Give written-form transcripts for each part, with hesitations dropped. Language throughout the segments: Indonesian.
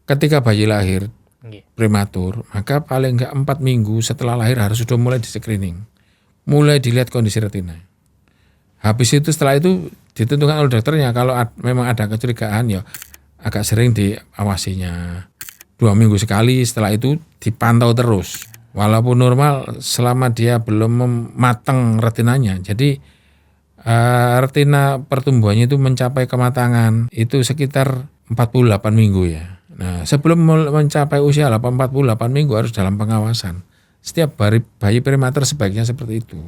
ketika bayi lahir Nggih. prematur, maka paling enggak 4 minggu setelah lahir harus sudah mulai di screening. Mulai dilihat kondisi retina. Habis itu setelah itu ditentukan oleh dokternya kalau memang ada kecurigaan ya agak sering diawasinya. 2 minggu sekali, setelah itu dipantau terus. Walaupun normal selama dia belum matang retinanya. Jadi retina pertumbuhannya itu mencapai kematangan itu sekitar 48 minggu ya. Nah, sebelum mencapai usia 48 minggu harus dalam pengawasan. Setiap bayi prematur sebaiknya seperti itu.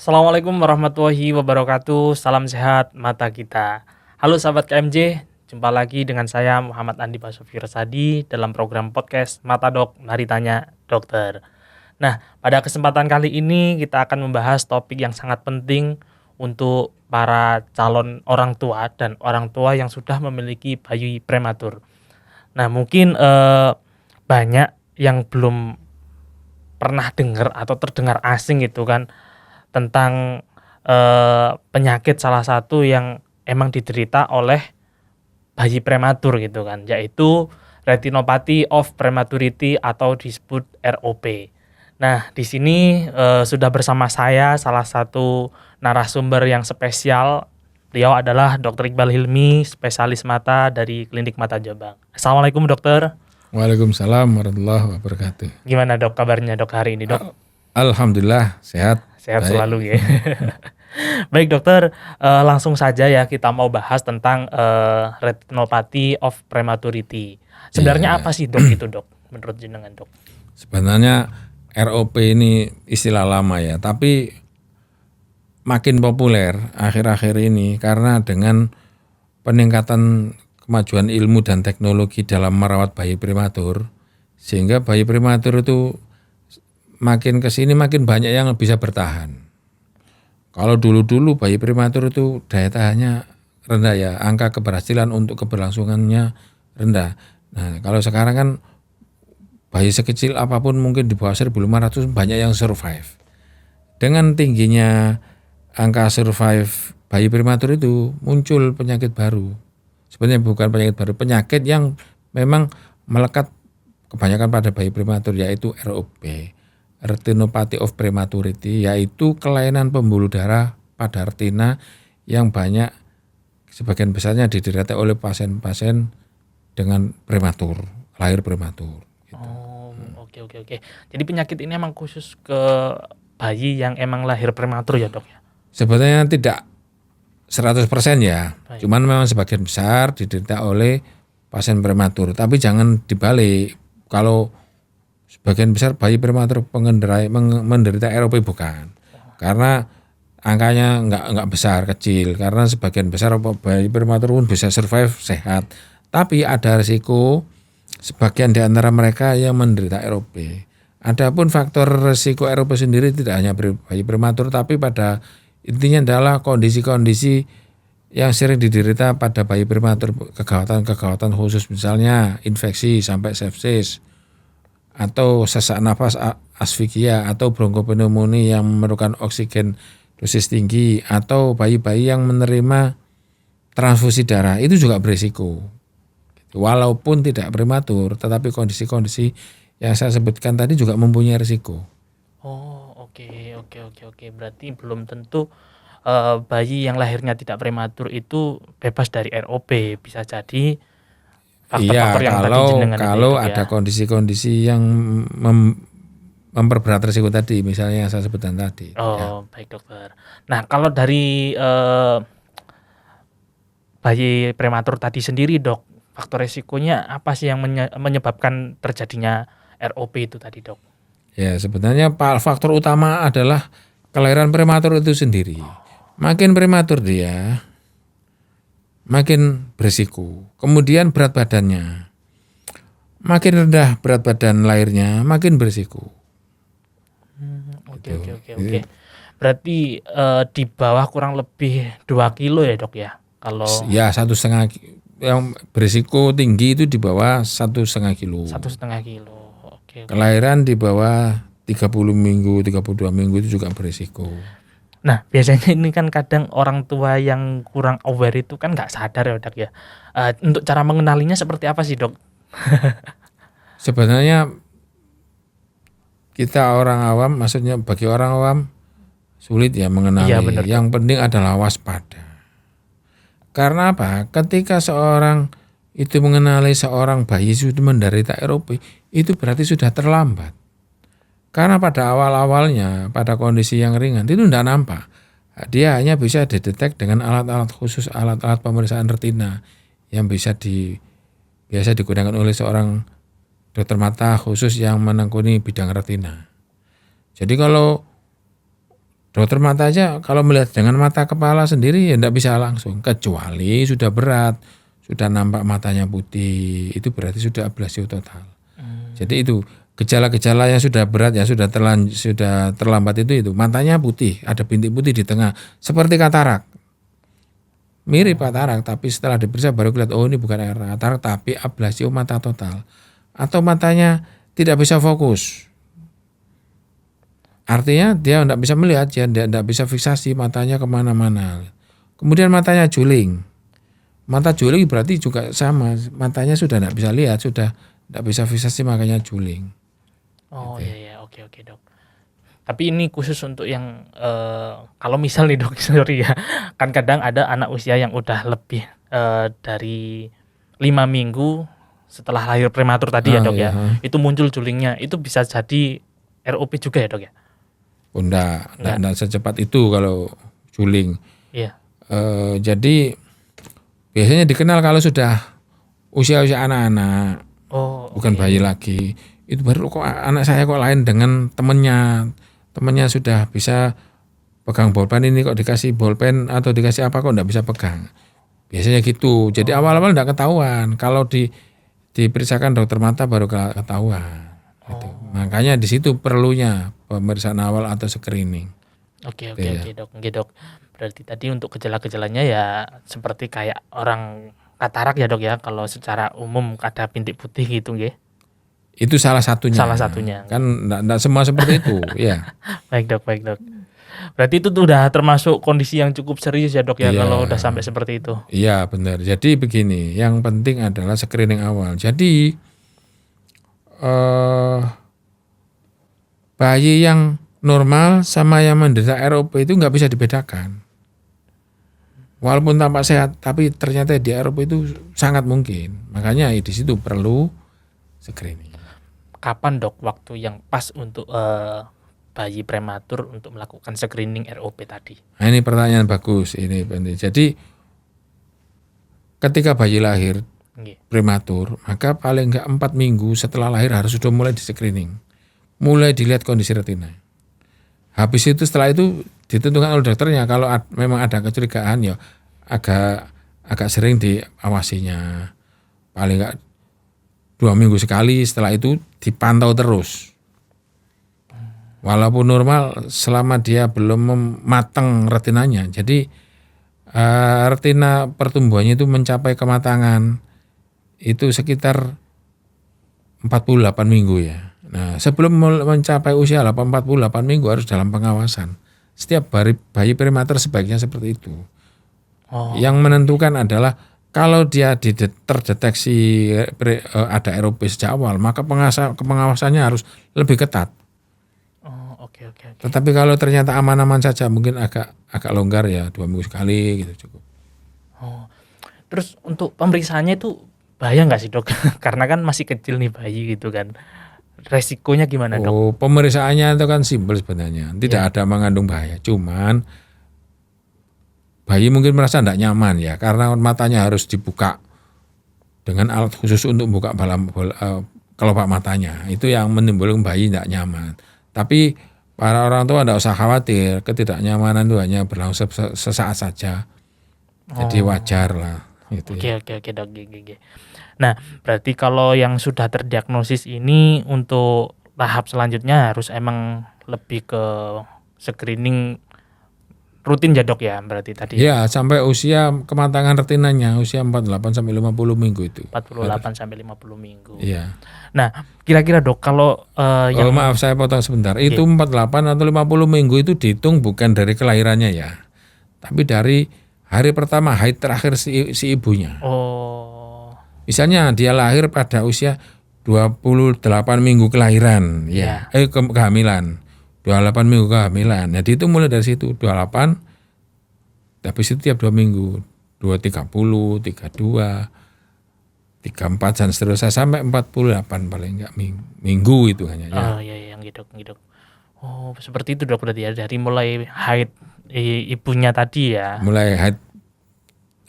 Assalamualaikum warahmatullahi wabarakatuh. Salam sehat mata kita. Halo sahabat KMJ, jumpa lagi dengan saya Muhammad Andi Basofir Sadi dalam program podcast Mata Dok, Mari Tanya Dokter. Nah, pada kesempatan kali ini kita akan membahas topik yang sangat penting untuk para calon orang tua dan orang tua yang sudah memiliki bayi prematur. Nah, mungkin banyak yang belum pernah dengar atau terdengar asing gitu kan tentang penyakit salah satu yang emang diderita oleh bayi prematur gitu kan, yaitu retinopathy of prematurity atau disebut ROP. Nah, di sini sudah bersama saya salah satu narasumber yang spesial. Beliau adalah Dr. Iqbal Hilmi, spesialis mata dari Klinik Mata Jombang. Assalamualaikum dokter. Waalaikumsalam warahmatullahi wabarakatuh. Gimana dok kabarnya dok hari ini dok? Alhamdulillah sehat. Sehat selalu ya. Baik dokter, langsung saja ya kita mau bahas tentang retinopathy of prematurity. Sebenarnya apa sih dok itu dok, menurut jenengan dok? Sebenarnya ROP ini istilah lama ya, tapi makin populer akhir-akhir ini karena dengan peningkatan kemajuan ilmu dan teknologi dalam merawat bayi prematur, sehingga bayi prematur itu makin kesini makin banyak yang bisa bertahan. Kalau dulu-dulu bayi prematur itu daya tahannya rendah ya, angka keberhasilan untuk keberlangsungannya rendah. Nah, kalau sekarang kan bayi sekecil apapun mungkin di bawah 1.500 banyak yang survive. Dengan tingginya angka survive bayi prematur itu muncul penyakit baru. Sebenarnya bukan penyakit baru, penyakit yang memang melekat kebanyakan pada bayi prematur yaitu ROP. Retinopathy of prematurity, yaitu kelainan pembuluh darah pada retina yang banyak sebagian besarnya diderita oleh pasien-pasien dengan prematur, lahir prematur. Gitu. Oh, oke. Jadi penyakit ini emang khusus ke bayi yang emang lahir prematur ya dok ya? Sebenarnya tidak 100% ya, cuman memang sebagian besar diderita oleh pasien prematur. Tapi jangan dibalik, kalau sebagian besar bayi prematur menderita ROP bukan, karena angkanya nggak besar, kecil. Karena sebagian besar bayi prematur pun bisa survive sehat, tapi ada risiko sebagian di antara mereka yang menderita ROP. Adapun faktor risiko ROP sendiri tidak hanya bayi prematur, tapi pada intinya adalah kondisi-kondisi yang sering diderita pada bayi prematur, kegawatan khusus, misalnya infeksi sampai sepsis, atau sesak nafas asfikia, atau bronkopneumonia yang memerlukan oksigen dosis tinggi, atau bayi-bayi yang menerima transfusi darah, itu juga berisiko. Walaupun tidak prematur, tetapi kondisi-kondisi yang saya sebutkan tadi juga mempunyai risiko. Oh, oke. Berarti belum tentu bayi yang lahirnya tidak prematur itu bebas dari ROP, bisa jadi faktor-faktor yang tadi jenengan kalau itu ada ya. kondisi-kondisi yang memperberat risiko tadi, misalnya yang saya sebutkan tadi. Oh, baik dokter. Nah, kalau dari bayi prematur tadi sendiri dok, faktor risikonya apa sih yang menyebabkan terjadinya ROP itu tadi dok? Ya, sebenarnya faktor utama adalah kelahiran prematur itu sendiri. Makin prematur dia, makin berisiko. Kemudian berat badannya, makin rendah berat badan lahirnya, makin berisiko. Oke. Berarti di bawah kurang lebih 2 kilo ya dok ya? Kalau Ya 1,5 yang berisiko tinggi itu di bawah 1,5 kilo. 1,5 kilo. Oke. Kelahiran di bawah 30 minggu, 32 minggu itu juga berisiko. Nah biasanya ini kan kadang orang tua yang kurang aware itu kan nggak sadar ya dok ya. Untuk cara mengenalinya seperti apa sih dok? Sebenarnya kita orang awam, maksudnya bagi orang awam sulit ya mengenali. Iya, benar, Yang penting adalah waspada. Karena apa? Ketika seorang itu mengenali seorang bayi sudah menderita ROP, itu berarti sudah terlambat. Karena pada awal-awalnya, pada kondisi yang ringan, itu tidak nampak. Dia hanya bisa didetek dengan alat-alat khusus, alat-alat pemeriksaan retina yang biasa digunakan oleh seorang dokter mata khusus yang menekuni bidang retina. Jadi kalau dokter mata aja kalau melihat dengan mata kepala sendiri ya tidak bisa langsung, kecuali sudah berat, sudah nampak matanya putih, itu berarti sudah ablasio total. Jadi itu gejala-gejala yang sudah berat, yang sudah terlambat itu matanya putih, ada bintik putih di tengah, seperti katarak. Mirip katarak, tapi setelah diperiksa baru kelihatan oh ini bukan katarak tapi ablasio mata total. Atau matanya tidak bisa fokus. Artinya dia tidak bisa melihat, dia tidak bisa fiksasi matanya kemana-mana. Kemudian matanya juling. Mata juling berarti juga sama, matanya sudah tidak bisa lihat, sudah tidak bisa fiksasi makanya juling. Oh iya, oke dok. Tapi ini khusus untuk yang kalau misal nih dok, sorry ya, kan kadang ada anak usia yang udah lebih dari 5 minggu setelah lahir prematur tadi ya dok ya, itu muncul julingnya, itu bisa jadi ROP juga ya dok ya? Oh enggak secepat itu kalau juling. Iya. Jadi biasanya dikenal kalau sudah usia-usia anak-anak, bukan bayi lagi. Itu baru kok anak saya kok lain dengan temennya sudah bisa pegang bolpen, ini kok dikasih bolpen atau dikasih apa kok enggak bisa pegang. Biasanya gitu. Jadi awal-awal enggak ketahuan. Kalau diperiksakan dokter mata baru ketahuan. Gitu. Makanya di situ perlunya pemeriksaan awal atau screening. Oke dok. Berarti tadi untuk gejala-gejalanya ya seperti kayak orang katarak ya dok ya, kalau secara umum ada bintik putih gitu nggih. Itu salah satunya. Kan enggak semua seperti itu, ya. Baik dok. Berarti itu udah termasuk kondisi yang cukup serius ya dok ya, kalau udah sampai seperti itu. Iya benar. Jadi begini, yang penting adalah screening awal. Jadi bayi yang normal sama yang menderita ROP itu nggak bisa dibedakan. Walaupun tampak sehat, tapi ternyata di ROP itu sangat mungkin. Makanya di situ perlu screening. Kapan dok waktu yang pas untuk bayi prematur untuk melakukan screening ROP tadi? Nah, ini pertanyaan bagus, ini penting. Jadi ketika bayi lahir prematur, maka paling enggak 4 minggu setelah lahir harus sudah mulai di screening, mulai dilihat kondisi retina. Habis itu setelah itu ditentukan oleh dokternya, kalau memang ada kecurigaan ya agak sering diawasinya, paling enggak 2 minggu sekali, setelah itu dipantau terus. Walaupun normal selama dia belum matang retinanya. Jadi retina pertumbuhannya itu mencapai kematangan itu sekitar 48 minggu ya. Nah sebelum mencapai usia 48 minggu harus dalam pengawasan. Setiap bayi prematur sebaiknya seperti itu. Yang menentukan adalah kalau dia terdeteksi ada ROP sejak awal, maka pengawasannya harus lebih ketat. Oke. Tetapi kalau ternyata aman-aman saja, mungkin agak longgar ya, 2 minggu sekali gitu cukup. Terus untuk pemeriksaannya itu bahaya nggak sih dok? Karena kan masih kecil nih bayi gitu kan. Resikonya gimana dok? Pemeriksaannya itu kan simpel sebenarnya, tidak ada mengandung bahaya. Cuman bayi mungkin merasa tidak nyaman ya, karena matanya harus dibuka dengan alat khusus untuk buka kelopak matanya. Itu yang menimbulkan bayi tidak nyaman. Tapi para orang tua tidak usah khawatir, ketidaknyamanan itu hanya berlangsung sesaat saja. Jadi wajar lah. Gitu. Oke dok. Nah berarti kalau yang sudah terdiagnosis ini untuk tahap selanjutnya harus emang lebih ke screening rutin ya dok ya berarti tadi. Ya, sampai usia kematangan retinanya usia 48 sampai 50 minggu itu. 48 sampai 50 minggu. Iya. Nah, kira-kira dok kalau yang Maaf saya potong sebentar. Oke. Itu 48 atau 50 minggu itu dihitung bukan dari kelahirannya ya. Tapi dari hari pertama haid terakhir si ibunya. Oh, Misalnya dia lahir pada usia 28 minggu kelahiran, ya. Kehamilan. 28 minggu kehamilan. Jadi itu mulai dari situ 28 habis itu tiap 2 minggu 230, 32, 34 dan seterusnya sampai 48 paling enggak minggu itu hanya ya. oh iya yang gitu. Oh, seperti itu dok berarti ya dari mulai haid ibunya tadi ya. Mulai haid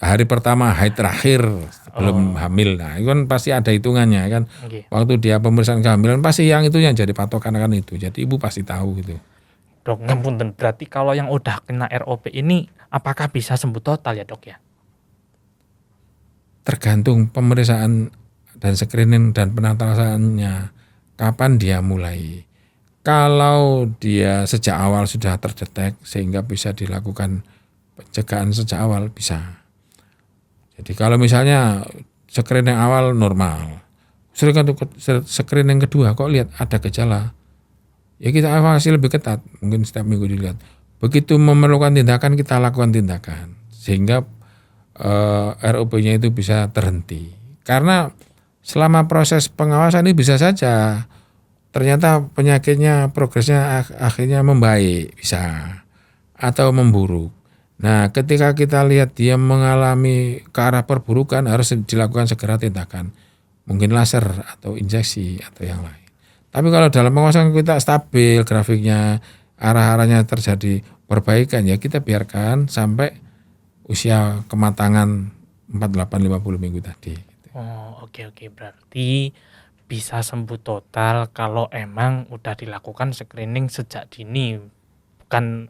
hari pertama haid terakhir sebelum hamil. Nah, itu kan pasti ada hitungannya kan. Oke. Waktu dia pemeriksaan kehamilan pasti yang itu yang jadi patokan kan itu. Jadi ibu pasti tahu gitu. Dok, ngapunten berarti kalau yang udah kena ROP ini apakah bisa sembuh total ya dok ya? Tergantung pemeriksaan dan screening dan penatasannya kapan dia mulai. Kalau dia sejak awal sudah terdetek sehingga bisa dilakukan pencegahan sejak awal bisa. Jadi kalau misalnya screening awal normal, screening kedua kok lihat ada gejala, ya kita evaluasi lebih ketat, mungkin setiap minggu dilihat. Begitu memerlukan tindakan kita lakukan tindakan sehingga ROP-nya itu bisa terhenti. Karena selama proses pengawasan ini bisa saja ternyata penyakitnya progresnya akhirnya membaik bisa atau memburuk. Nah, ketika kita lihat dia mengalami ke arah perburukan harus dilakukan segera tindakan. Mungkin laser atau injeksi atau yang lain. Tapi kalau dalam pengawasan kita stabil grafiknya, arah-arahnya terjadi perbaikan ya kita biarkan sampai usia kematangan 48-50 minggu tadi. Oh, oke berarti bisa sembuh total kalau emang udah dilakukan screening sejak dini. Bukan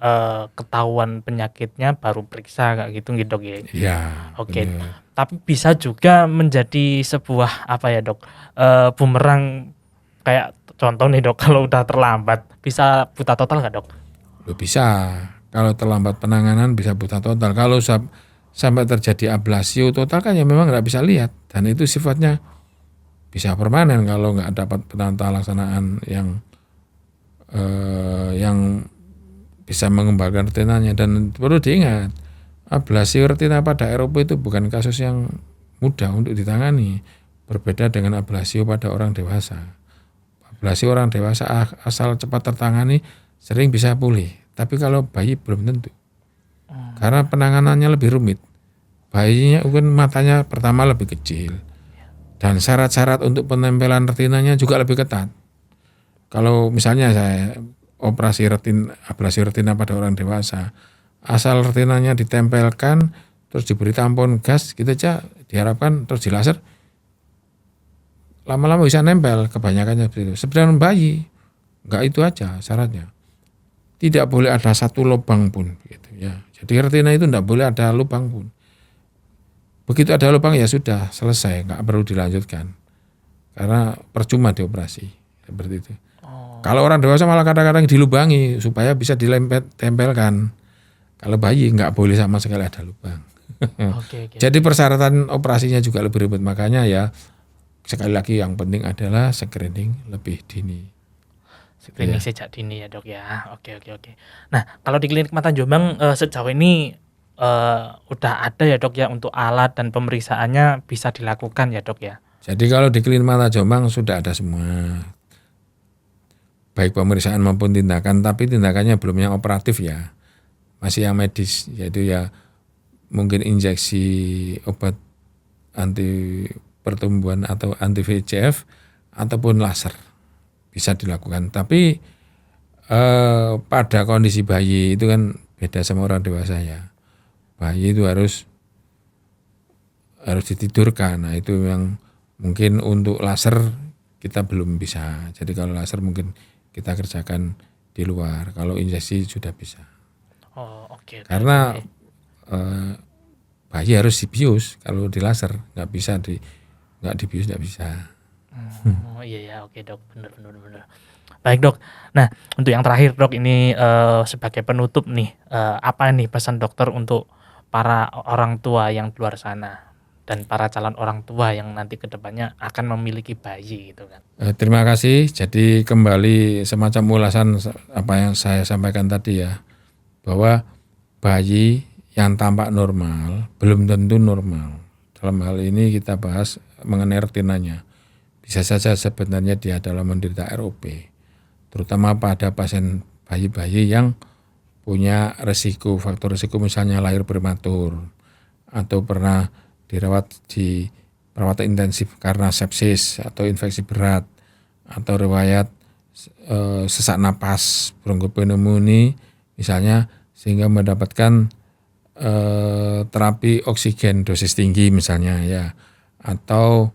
ketahuan penyakitnya baru periksa kayak gitu dok ya. Iya. Oke. Benar. Tapi bisa juga menjadi sebuah apa ya dok? Bumerang kayak contoh nih dok kalau udah terlambat bisa buta total nggak dok? Loh, bisa. Kalau terlambat penanganan bisa buta total. Kalau sampai terjadi ablasio total kan ya memang nggak bisa lihat dan itu sifatnya bisa permanen kalau nggak dapat penata laksanaan yang bisa mengembalikan retinanya. Dan perlu diingat ablasio retina pada ROP itu bukan kasus yang mudah untuk ditangani, berbeda dengan ablasio pada orang dewasa. Ablasio orang dewasa asal cepat tertangani sering bisa pulih, tapi kalau bayi belum tentu. Karena penanganannya lebih rumit. Bayinya mungkin matanya pertama lebih kecil dan syarat-syarat untuk penempelan retinanya juga lebih ketat. Kalau misalnya saya operasi ablasi retina pada orang dewasa, asal retinanya ditempelkan terus diberi tampon gas gitu aja diharapkan terus dilaser lama-lama bisa nempel kebanyakannya begitu. Sebenarnya bayi enggak itu aja syaratnya. Tidak boleh ada satu lubang pun gitu ya. Jadi retina itu enggak boleh ada lubang pun. Begitu ada lubang ya sudah selesai, enggak perlu dilanjutkan. Karena percuma dioperasi seperti itu. Kalau orang dewasa malah kadang-kadang dilubangi supaya bisa ditempelkan. Kalau bayi enggak boleh sama sekali ada lubang. Oke. Jadi persyaratan operasinya juga lebih ribet, makanya ya sekali lagi yang penting adalah screening lebih dini. Screening sejak dini ya dok ya. Oke. Nah kalau di klinik mata Jombang sejauh ini udah ada ya dok ya untuk alat dan pemeriksaannya bisa dilakukan ya dok ya. Jadi kalau di klinik mata Jombang sudah ada semua, baik pemeriksaan maupun tindakan, tapi tindakannya belum yang operatif ya, masih yang medis, yaitu ya mungkin injeksi obat anti pertumbuhan atau anti VEGF ataupun laser bisa dilakukan. Tapi pada kondisi bayi itu kan beda sama orang dewasa ya. Bayi itu harus ditidurkan. Nah itu yang mungkin untuk laser kita belum bisa. Jadi kalau laser mungkin kita kerjakan di luar. Kalau injeksi sudah bisa. Oh oke. Karena bayi harus dibius. Kalau di laser nggak dibius nggak bisa. Oh iya ya oke dok benar. Baik dok. Nah untuk yang terakhir dok ini sebagai penutup nih apa nih pesan dokter untuk para orang tua yang di luar sana dan para calon orang tua yang nanti kedepannya akan memiliki bayi gitu kan? Terima kasih. Jadi kembali semacam ulasan apa yang saya sampaikan tadi ya, bahwa bayi yang tampak normal belum tentu normal. Dalam hal ini kita bahas mengenai retinanya. Bisa saja sebenarnya dia adalah menderita ROP, terutama pada pasien bayi-bayi yang punya resiko, faktor resiko misalnya lahir prematur atau pernah dirawat di perawatan intensif karena sepsis atau infeksi berat atau riwayat sesak napas, bronkopneumonia misalnya, sehingga mendapatkan terapi oksigen dosis tinggi misalnya ya, atau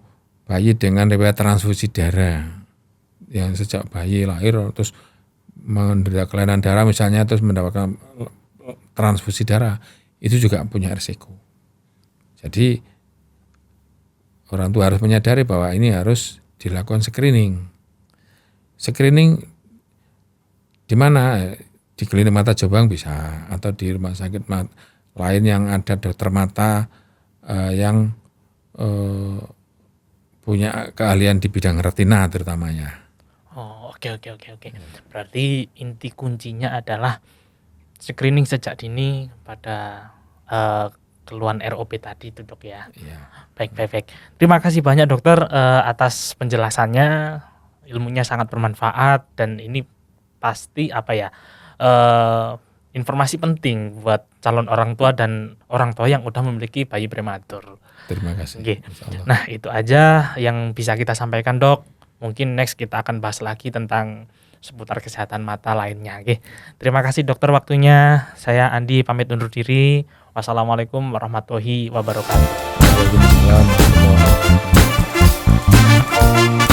bayi dengan riwayat transfusi darah yang sejak bayi lahir terus menderita kelainan darah misalnya terus mendapatkan transfusi darah, itu juga punya risiko. Jadi orang tua harus menyadari bahwa ini harus dilakukan screening. Screening di mana? Di klinik mata Jombang bisa, atau di rumah sakit lain yang ada dokter mata yang punya keahlian di bidang retina terutamanya. Oh oke. Berarti inti kuncinya adalah screening sejak dini pada keluhan ROP tadi itu dok ya. Iya. Baik. Terima kasih banyak dokter atas penjelasannya, ilmunya sangat bermanfaat dan ini pasti informasi penting buat calon orang tua dan orang tua yang udah memiliki bayi prematur. Terima kasih. Oke. Nah itu aja yang bisa kita sampaikan dok. Mungkin next kita akan bahas lagi tentang seputar kesehatan mata lainnya. Oke. Terima kasih dokter waktunya. Saya Andi pamit undur diri. Wassalamualaikum warahmatullahi wabarakatuh. Waalaikumsalam warahmatullahi wabarakatuh.